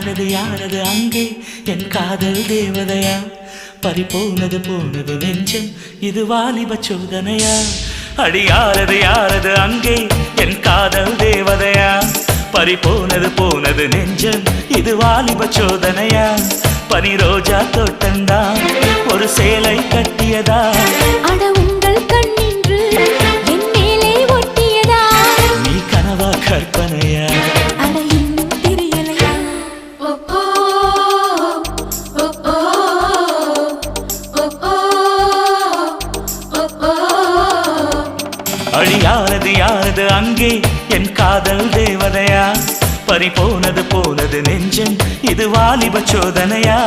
யாரது யாரது அங்கே என் காதல் தேவதையா பறிபோனது போனது நெஞ்சம் இது வாலிப சோதனையா அடி யாரது யாரது அங்கே என் காதல் தேவதையா பறிபோனது போனது நெஞ்சம் இது வாலிப சோதனையா பனி ரோஜா தோட்டந்தா ஒரு சேலை கட்டியதா அட உங்கள் கண்ணின்று என் மேலே ஒட்டியதா நீ கனவா கற்பனையா அட இன்னும் தெரியலையா அடி யாரது யாரது அங்கே என் காதல் தேவதையா பறிபோனது போனது நெஞ்சம் இது வாலிப சோதனையா